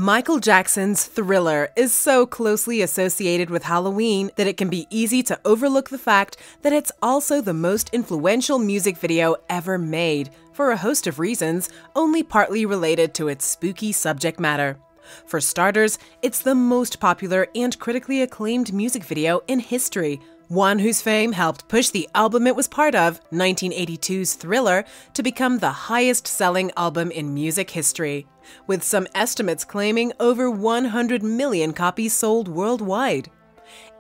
Michael Jackson's Thriller is so closely associated with Halloween that it can be easy to overlook the fact that it's also the most influential music video ever made, for a host of reasons, only partly related to its spooky subject matter. For starters, it's the most popular and critically acclaimed music video in history, one whose fame helped push the album it was part of, 1982's Thriller, to become the highest-selling album in music history, with some estimates claiming over 100 million copies sold worldwide.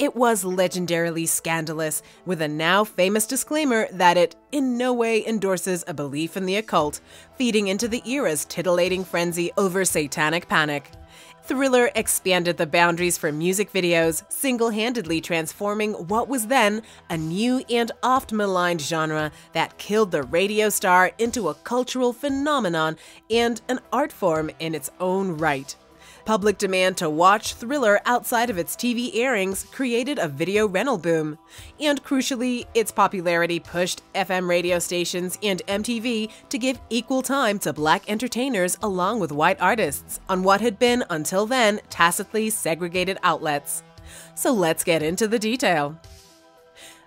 It was legendarily scandalous, with a now famous disclaimer that it in no way endorses a belief in the occult, feeding into the era's titillating frenzy over satanic panic. Thriller expanded the boundaries for music videos, single-handedly transforming what was then a new and oft-maligned genre that killed the radio star into a cultural phenomenon and an art form in its own right. Public demand to watch Thriller outside of its TV airings created a video rental boom. And crucially, its popularity pushed FM radio stations and MTV to give equal time to black entertainers along with white artists on what had been, until then, tacitly segregated outlets. So let's get into the detail.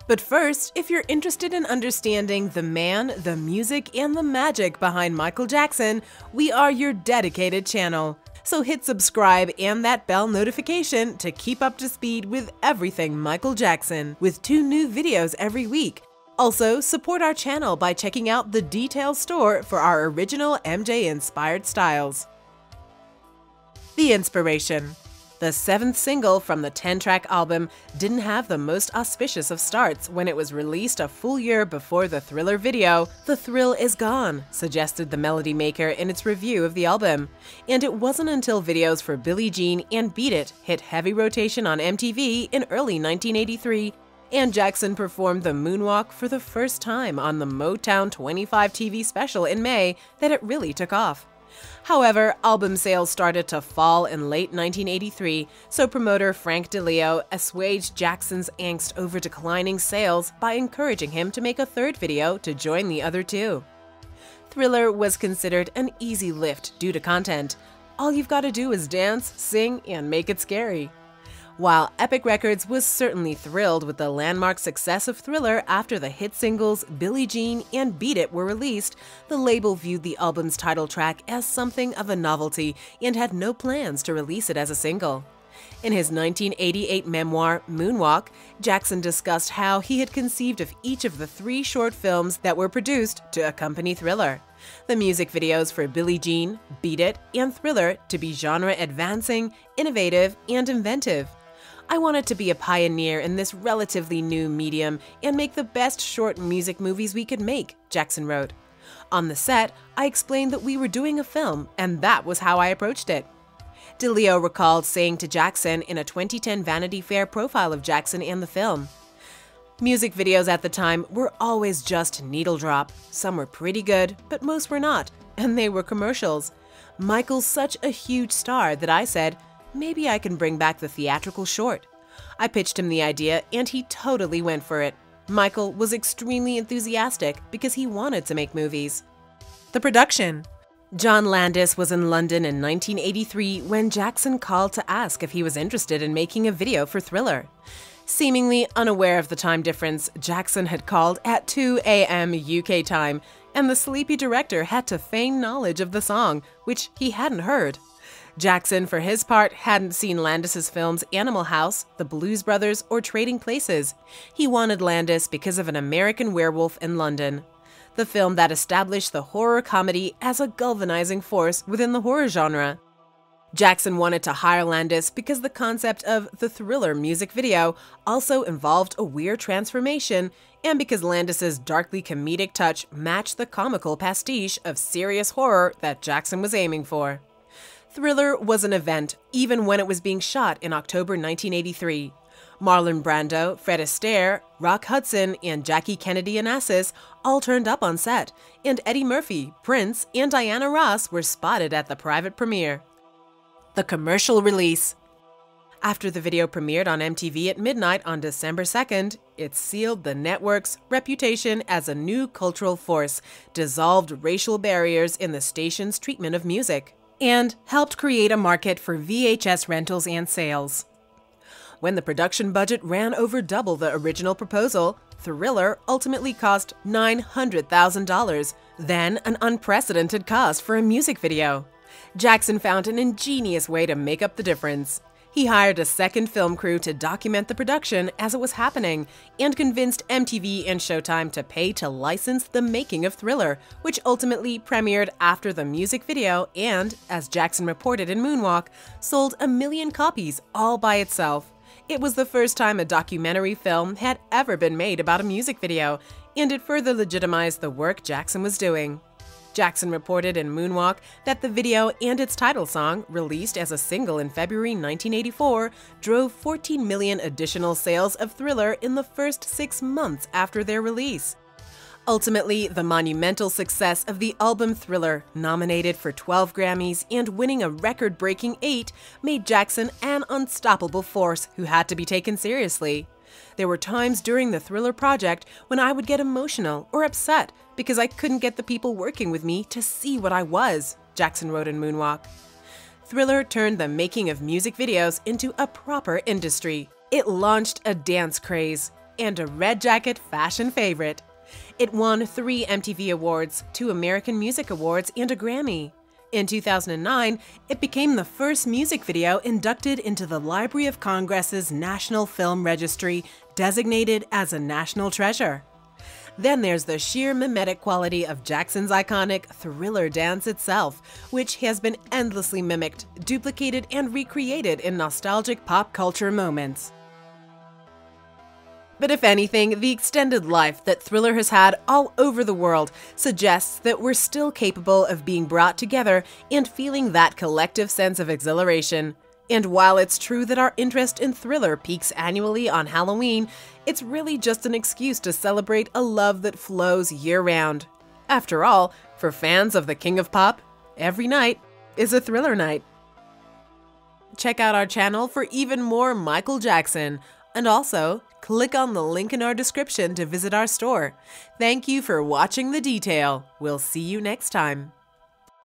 But first, if you're interested in understanding the man, the music, and the magic behind Michael Jackson, we are your dedicated channel. So hit subscribe and that bell notification to keep up to speed with everything Michael Jackson, with 2 new videos every week. Also, support our channel by checking out the detail store for our original MJ-inspired styles. The inspiration. The 7th single from the 10-track album didn't have the most auspicious of starts when it was released a full year before the Thriller video. "The thrill is gone," suggested the Melody Maker in its review of the album. And it wasn't until videos for Billie Jean and Beat It hit heavy rotation on MTV in early 1983, and Jackson performed the moonwalk for the first time on the Motown 25 TV special in May that it really took off. However, album sales started to fall in late 1983, so promoter Frank DeLeo assuaged Jackson's angst over declining sales by encouraging him to make a 3rd video to join the other 2. Thriller was considered an easy lift due to content. All you've got to do is dance, sing, and make it scary. While Epic Records was certainly thrilled with the landmark success of Thriller after the hit singles Billie Jean and Beat It were released, the label viewed the album's title track as something of a novelty and had no plans to release it as a single. In his 1988 memoir, Moonwalk, Jackson discussed how he had conceived of each of the 3 short films that were produced to accompany Thriller. The music videos for Billie Jean, Beat It, and Thriller to be genre-advancing, innovative, and inventive. "I wanted to be a pioneer in this relatively new medium and make the best short music movies we could make," Jackson wrote. "On the set, I explained that we were doing a film, and that was how I approached it." DeLeo recalled saying to Jackson in a 2010 Vanity Fair profile of Jackson and the film, "Music videos at the time were always just needle drop. Some were pretty good, but most were not, and they were commercials. Michael's such a huge star that I said, maybe I can bring back the theatrical short. I pitched him the idea and he totally went for it. Michael was extremely enthusiastic because he wanted to make movies." The production. John Landis was in London in 1983 when Jackson called to ask if he was interested in making a video for Thriller. Seemingly unaware of the time difference, Jackson had called at 2 a.m. UK time, and the sleepy director had to feign knowledge of the song, which he hadn't heard. Jackson, for his part, hadn't seen Landis's films Animal House, The Blues Brothers, or Trading Places. He wanted Landis because of An American Werewolf in London, the film that established the horror comedy as a galvanizing force within the horror genre. Jackson wanted to hire Landis because the concept of the Thriller music video also involved a weird transformation, and because Landis's darkly comedic touch matched the comical pastiche of serious horror that Jackson was aiming for. Thriller was an event, even when it was being shot in October 1983. Marlon Brando, Fred Astaire, Rock Hudson, and Jackie Kennedy Onassis all turned up on set, and Eddie Murphy, Prince, and Diana Ross were spotted at the private premiere. The commercial release. After the video premiered on MTV at midnight on December 2nd, it sealed the network's reputation as a new cultural force, dissolved racial barriers in the station's treatment of music, and helped create a market for VHS rentals and sales. When the production budget ran over double the original proposal, Thriller ultimately cost $900,000, then an unprecedented cost for a music video. Jackson found an ingenious way to make up the difference. He hired a second film crew to document the production as it was happening and convinced MTV and Showtime to pay to license the making of Thriller, which ultimately premiered after the music video and, as Jackson reported in Moonwalk, sold 1 million copies all by itself. It was the first time a documentary film had ever been made about a music video, and it further legitimized the work Jackson was doing. Jackson reported in Moonwalk that the video and its title song, released as a single in February 1984, drove 14 million additional sales of Thriller in the first 6 months after their release. Ultimately, the monumental success of the album Thriller, nominated for 12 Grammys and winning a record-breaking 8, made Jackson an unstoppable force who had to be taken seriously. There were times during the Thriller project when I would get emotional or upset because I couldn't get the people working with me to see what I was, Jackson wrote in Moonwalk. Thriller turned the making of music videos into a proper industry. It launched a dance craze and a red jacket fashion favorite. It won 3 MTV Awards, 2 American Music Awards, and a Grammy. In 2009, it became the first music video inducted into the Library of Congress's National Film Registry, designated as a national treasure. Then there's the sheer mimetic quality of Jackson's iconic Thriller dance itself, which has been endlessly mimicked, duplicated, and recreated in nostalgic pop culture moments. But if anything, the extended life that Thriller has had all over the world suggests that we're still capable of being brought together and feeling that collective sense of exhilaration. And while it's true that our interest in Thriller peaks annually on Halloween, it's really just an excuse to celebrate a love that flows year-round. After all, for fans of the King of Pop, every night is a Thriller night. Check out our channel for even more Michael Jackson, and also click on the link in our description to visit our store. Thank you for watching The Detail. We'll see you next time.